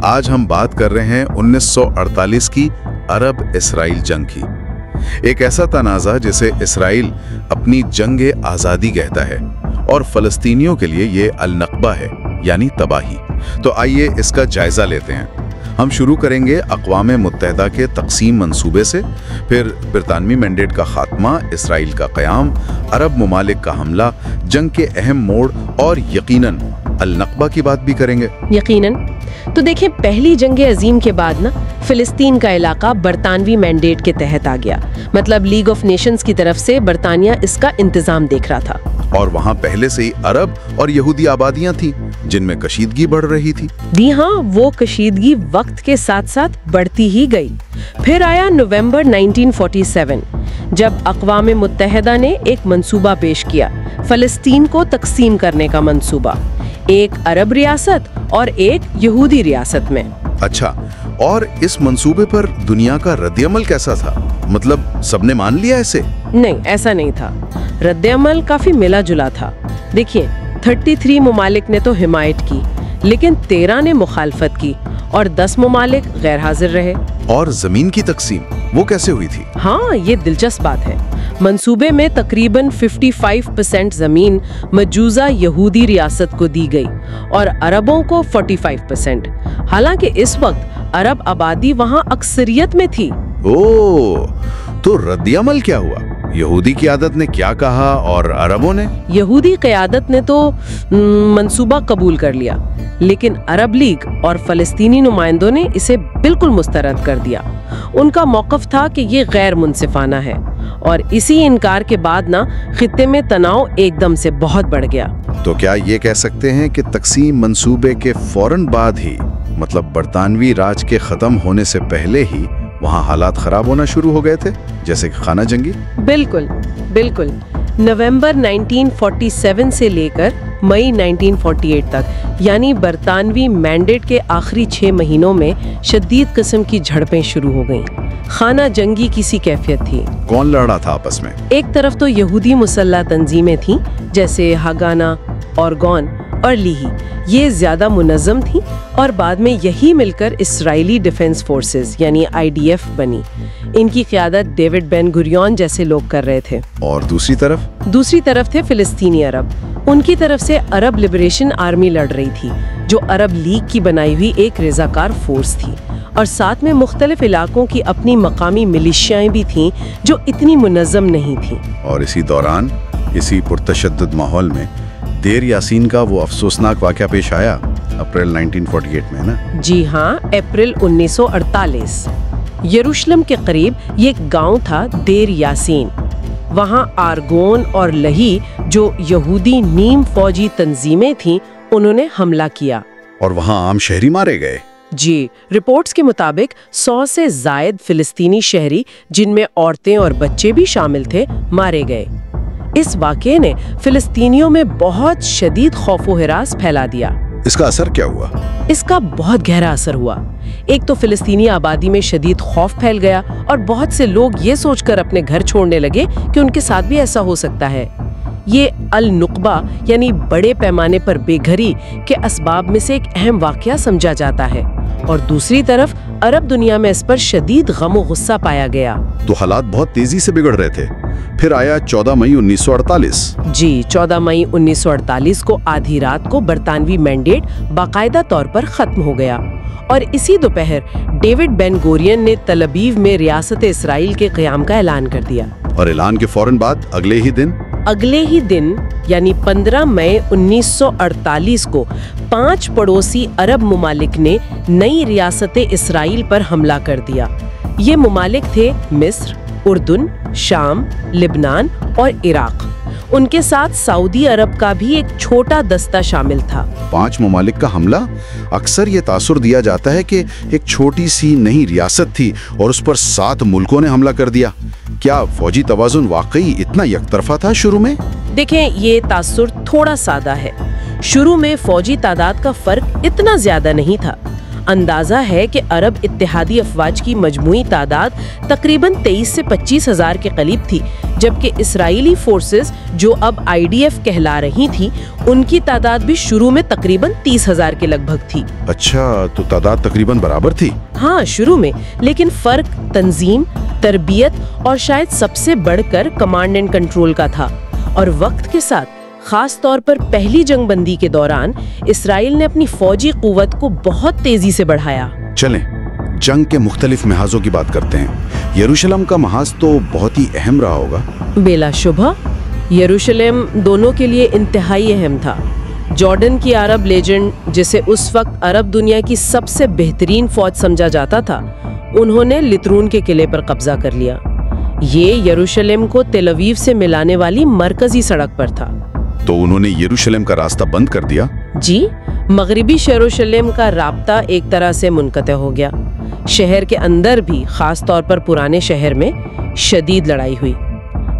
آج ہم بات کر رہے ہیں 1948 کی عرب اسرائیل جنگ کی، ایک ایسا تنازع جسے اسرائیل اپنی جنگ آزادی کہتا ہے اور فلسطینیوں کے لیے یہ النقبہ ہے، یعنی تباہی۔ تو آئیے اس کا جائزہ لیتے ہیں۔ ہم شروع کریں گے اقوام متحدہ کے تقسیم منصوبے سے، پھر برطانوی مینڈیٹ کا خاتمہ، اسرائیل کا قیام، عرب ممالک کا حملہ، جنگ کے اہم موڑ اور یقیناً النقبہ کی بات بھی کریں گے۔ یقیناً۔ تو دیکھیں، پہلی جنگ عظیم کے بعد فلسطین کا علاقہ برطانوی مینڈیٹ کے تحت آ گیا، مطلب لیگ آف نیشنز کی طرف سے برطانیہ اس کا انتظام دیکھ رہا تھا۔ اور وہاں پہلے سے ہی عرب اور یہودی آبادیاں تھیں جن میں کشیدگی بڑھ رہی تھی۔ جی ہاں، وہ کشیدگی وقت کے ساتھ ساتھ بڑھتی ہی گئی۔ پھر آیا نومبر 1947 جب اقوام متحدہ نے ایک منصوبہ پیش کیا، فلسطین کو تقسیم کرنے کا منصوبہ، ایک عرب ریاست اور ایک یہودی ریاست میں۔ اچھا، اور اس منصوبے پر دنیا کا رد عمل کیسا تھا؟ مطلب سب نے مان لیا اسے؟ نہیں، ایسا نہیں تھا۔ رد عمل کافی ملا جلا تھا۔ دیکھیے، 33 ممالک نے تو حمایت کی، لیکن 13 نے مخالفت کی اور 10 ممالک غیر حاضر رہے۔ اور زمین کی تقسیم وہ کیسے ہوئی تھی؟ ہاں، یہ دلچسپ بات ہے۔ منصوبے میں تقریباً 55% زمین مجوزہ یہودی ریاست کو دی گئی اور عربوں کو 45%، حالانکہ اس وقت عرب آبادی وہاں اکثریت میں تھی۔ اوہ، تو رد عمل کیا ہوا؟ یہودی قیادت نے کیا کہا اور عربوں نے؟ یہودی قیادت نے تو منصوبہ قبول کر لیا، لیکن عرب لیگ اور فلسطینی نمائندوں نے اسے بالکل مسترد کر دیا۔ ان کا موقف تھا کہ یہ غیر منصفانہ ہے، اور اسی انکار کے بعد خطے میں تناؤ ایک دم سے بہت بڑھ گیا۔ تو کیا یہ کہہ سکتے ہیں کہ تقسیم منصوبے کے فوراً بعد ہی، مطلب برطانوی راج کے ختم ہونے سے پہلے ہی، وہاں حالات خراب ہونا شروع ہو گئے تھے، جیسے کہ خانہ جنگی؟ بالکل بالکل۔ نومبر 1947 سے لے کر مئی 1948 تک، یعنی برطانوی مینڈیٹ کے آخری 6 مہینوں میں شدید قسم کی جھڑپیں شروع ہو گئیں۔ خانہ جنگی کسی کیفیت تھی۔ کون لڑ رہا تھا آپس میں؟ ایک طرف تو یہودی مسلح تنظیمیں تھیں، جیسے ہاگانا، اورگون اور لیہی، یہ زیادہ منظم تھیں، اور بعد میں یہی مل کر اسرائیلی ڈیفنس فورسز یعنی IDF بنی۔ ان کی قیادت ڈیوڈ بین گوریون جیسے لوگ کر رہے تھے۔ اور دوسری طرف تھے فلسطینی عرب۔ ان کی طرف سے عرب لبریشن آرمی لڑ رہی تھی، جو عرب لیگ کی بنائی ہوئی ایک رضاکار فورس تھی، اور ساتھ میں مختلف علاقوں کی اپنی مقامی ملیشیاں بھی تھیں جو اتنی منظم نہیں تھیں۔ اور اسی دوران، اسی پرتشدد ماحول میں، دیر یاسین کا وہ افسوسناک واقعہ پیش آیا اپریل 1948 میں، نا؟ جی ہاں، اپریل 1948۔ یروشلم کے قریب یہ ایک گاؤں تھا، دیر یاسین۔ وہاں آرگون اور لہی، جو یہودی نیم فوجی تنظیمیں تھیں، انہوں نے حملہ کیا۔ اور وہاں عام شہری مارے گئے؟ جی، رپورٹس کے مطابق 100 سے زائد فلسطینی شہری، جن میں عورتیں اور بچے بھی شامل تھے، مارے گئے۔ اس واقعے نے فلسطینیوں میں بہت شدید خوف و ہراس پھیلا دیا۔ اس کا اثر کیا ہوا؟ اس کا بہت گہرا اثر ہوا۔ ایک تو فلسطینی آبادی میں شدید خوف پھیل گیا، اور بہت سے لوگ یہ سوچ کر اپنے گھر چھوڑنے لگے کہ ان کے ساتھ بھی ایسا ہو سکتا ہے۔ یہ النقبہ یعنی بڑے پیمانے پر بے گھری کے اسباب میں سے ایک اہم واقعہ سمجھا جاتا ہے، اور دوسری طرف عرب دنیا میں اس پر شدید غم و غصہ پایا گیا۔ تو حالات بہت تیزی سے بگڑ رہے تھے۔ پھر آیا 14 مئی 1948۔ جی، 14 مئی 1948 کو آدھی رات کو برطانوی مینڈیٹ باقاعدہ طور پر ختم ہو گیا، اور اسی دوپہر ڈیوڈ بین گورین نے تل ابیب میں ریاست اسرائیل کے قیام کا اعلان کر دیا۔ اور اعلان کے فوراً بعد اگلے ہی دن یعنی 15 مئی 1948 کو 5 پڑوسی عرب ممالک نے نئی ریاست اسرائیل پر حملہ کر دیا۔ یہ ممالک تھے مصر، اردن، شام، لبنان اور عراق۔ ان کے ساتھ سعودی عرب کا بھی ایک چھوٹا دستہ شامل تھا۔ 5 ممالک کا حملہ؟ اکثر یہ تاثر دیا جاتا ہے کہ ایک چھوٹی سی نئی ریاست تھی اور اس پر 7 ملکوں نے حملہ کر دیا۔ کیا فوجی توازن واقعی اتنا یک طرفہ تھا شروع میں؟ دیکھیں، یہ تاثر تھوڑا سادہ ہے۔ شروع میں فوجی تعداد کا فرق اتنا زیادہ نہیں تھا۔ اندازہ ہے کہ عرب اتحادی افواج کی مجموعی تعداد تقریباً 23 سے 25 ہزار کے قریب تھی، جبکہ اسرائیلی فورسز جو اب IDF کہلا رہی تھیں ان کی تعداد بھی شروع میں تقریباً 30 ہزار کے لگ بھگ تھی۔ اچھا، تو تعداد تقریباً برابر تھی؟ ہاں شروع میں، لیکن فرق تنظیم، تربیت اور شاید سب سے بڑھ کر کمانڈ اینڈ کنٹرول کا تھا۔ اور وقت کے ساتھ، خاص طور پر پہلی جنگ بندی کے دوران، اسرائیل نے اپنی فوجی قوت کو بہت تیزی سے بڑھایا۔ چلیں جنگ کے مختلف محاذوں کی بات کرتے ہیں۔ یروشلم کا محاذ تو بہت ہی اہم رہا ہوگا۔ بلا شبہ یروشلم دونوں کے لیے انتہائی اہم تھا۔ جارڈن کی عرب لیجنڈ، جسے اس وقت عرب دنیا کی سب سے بہترین فوج سمجھا جاتا تھا، انہوں نے لترون کے قلعے پر قبضہ کر لیا۔ یہ یروشلم کو تل اویو سے ملانے والی مرکزی سڑک پر تھا۔ تو انہوں نے یروشلم کا راستہ بند کر دیا؟ جی، مغربی یروشلم کا رابطہ ایک طرح سے منقطع ہو گیا۔ شہر کے اندر بھی، خاص طور پر پرانے شہر میں، شدید لڑائی ہوئی۔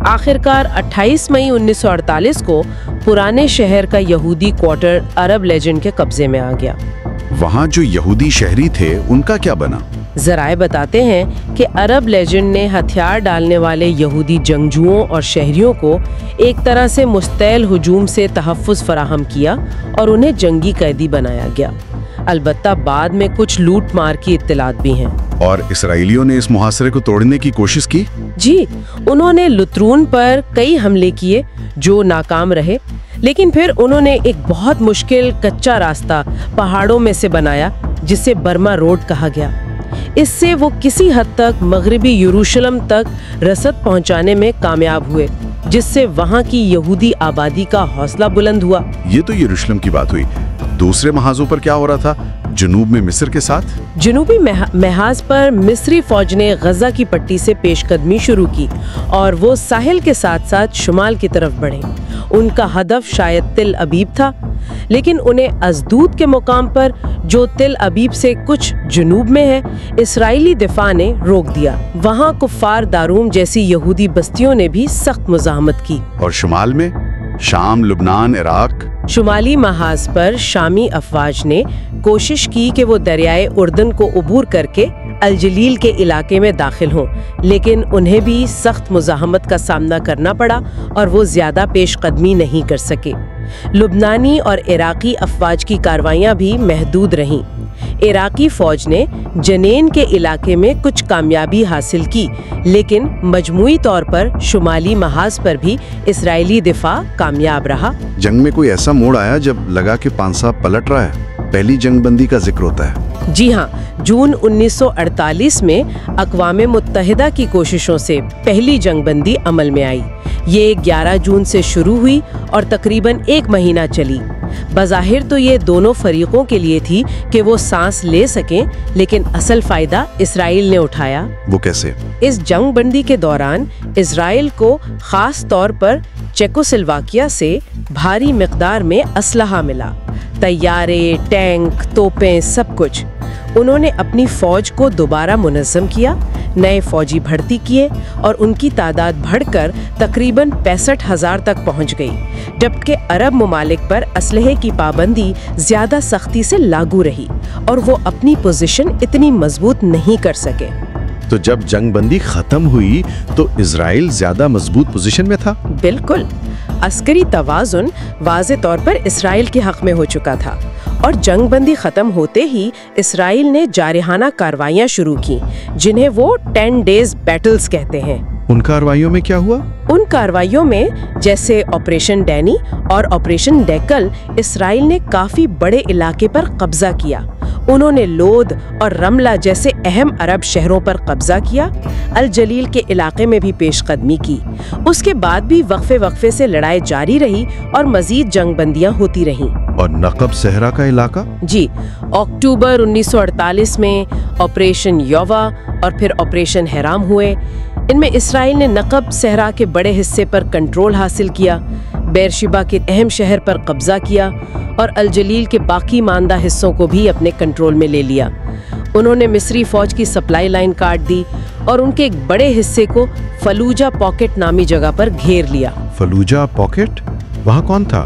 آخرکار 28 مئی 1948 کو پرانے شہر کا یہودی کوارٹر عرب لیجنڈ کے قبضے میں آ گیا۔ وہاں جو یہودی شہری تھے ان کا کیا بنا؟ ذرائع بتاتے ہیں کہ عرب لیجنڈ نے ہتھیار ڈالنے والے یہودی جنگجوؤں اور شہریوں کو ایک طرح سے مستعل ہجوم سے تحفظ فراہم کیا اور انہیں جنگی قیدی بنایا گیا۔ البتہ بعد میں کچھ لوٹ مار کی اطلاعات بھی ہیں۔ اور اسرائیلیوں نے اس محاصرے کو توڑنے کی کوشش کی؟ جی، انہوں نے لترون پر کئی حملے کیے جو ناکام رہے، لیکن پھر انہوں نے ایک بہت مشکل کچا راستہ پہاڑوں میں سے بنایا جسے برما روڈ کہا گیا۔ اس سے وہ کسی حد تک مغربی یروشلم تک رسد پہنچانے میں کامیاب ہوئے، جس سے وہاں کی یہودی آبادی کا حوصلہ بلند ہوا۔ یہ تو یروشلم کی بات ہوئی۔ دوسرے محاذوں پر کیا ہو رہا تھا؟ جنوب میں مصر کے ساتھ؟ جنوبی محاذ پر مصری فوج نے غزہ کی پٹی سے پیش قدمی شروع کی اور وہ ساحل کے ساتھ ساتھ شمال کی طرف بڑھے۔ ان کا ہدف شاید تل ابیب تھا، لیکن انہیں ازدود کے مقام پر، جو تل ابیب سے کچھ جنوب میں ہے، اسرائیلی دفاع نے روک دیا۔ وہاں کفار داروم جیسی یہودی بستیوں نے بھی سخت مزاحمت کی۔ اور شمال میں شام، لبنان، عراق؟ شمالی محاذ پر شامی افواج نے کوشش کی کہ وہ دریائے اردن کو عبور کر کے الجلیل کے علاقے میں داخل ہوں، لیکن انہیں بھی سخت مزاحمت کا سامنا کرنا پڑا اور وہ زیادہ پیش قدمی نہیں کر سکے۔ لبنانی اور عراقی افواج کی کاروائیاں بھی محدود رہیں۔ عراقی فوج نے جنین کے علاقے میں کچھ کامیابی حاصل کی، لیکن مجموعی طور پر شمالی محاذ پر بھی اسرائیلی دفاع کامیاب رہا۔ جنگ میں کوئی ایسا موڑ آیا جب لگا کہ پانسا پلٹ رہا ہے؟ پہلی جنگ بندی کا ذکر ہوتا ہے۔ جی ہاں، جون 1948 میں اقوام متحدہ کی کوششوں سے پہلی جنگ بندی عمل میں آئی۔ یہ 11 جون سے شروع ہوئی اور تقریباً 1 مہینہ چلی۔ بظاہر تو یہ دونوں فریقوں کے لیے تھی کہ وہ سانس لے سکیں، لیکن اصل فائدہ اسرائیل نے اٹھایا۔ وہ کیسے؟ اس جنگ بندی کے دوران اسرائیل کو خاص طور پر چیکوسلواکیہ سے بھاری مقدار میں اسلحہ ملا، طیارے، ٹینک، توپیں، سب کچھ۔ انہوں نے اپنی فوج کو دوبارہ منظم کیا، نئے فوجی بھرتی کیے اور ان کی تعداد بڑھ کر تقریباً 65,000 تک پہنچ گئی، جبکہ عرب ممالک پر اسلحے کی پابندی زیادہ سختی سے لاگو رہی اور وہ اپنی پوزیشن اتنی مضبوط نہیں کر سکے۔ تو جب جنگ بندی ختم ہوئی تو اسرائیل زیادہ مضبوط پوزیشن میں تھا؟ بالکل، عسکری توازن واضح طور پر اسرائیل کے حق میں ہو چکا تھا، اور جنگ بندی ختم ہوتے ہی اسرائیل نے جارحانہ کارروائیاں شروع کی، جنہیں وہ 10 ڈیز بیٹلز کہتے ہیں۔ ان کارروائیوں میں کیا ہوا؟ ان کارروائیوں میں، جیسے آپریشن ڈینی اور آپریشن ڈیکل، اسرائیل نے کافی بڑے علاقے پر قبضہ کیا۔ انہوں نے لود اور رملہ جیسے اہم عرب شہروں پر قبضہ کیا، الجلیل کے علاقے میں بھی پیش قدمی کی۔ اس کے بعد بھی وقفے سے لڑائی جاری رہی اور مزید جنگ بندیاں ہوتی رہیں۔ اور نقب صحرا کا علاقہ؟ جی، اکتوبر 1948 میں آپریشن یووا اور پھر آپریشن حرام ہوئے۔ ان میں اسرائیل نے نقب صحرا کے بڑے حصے پر کنٹرول حاصل کیا، بیرشیبا کے اہم شہر پر قبضہ کیا اور الجلیل کے باقی ماندہ حصوں کو بھی اپنے کنٹرول میں لے لیا۔ انہوں نے مصری فوج کی سپلائی لائن کاٹ دی اور ان کے ایک بڑے حصے کو فلوجہ پاکٹ نامی جگہ پر گھیر لیا۔ Fallujah pocket? وہاں کون تھا؟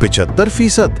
75%?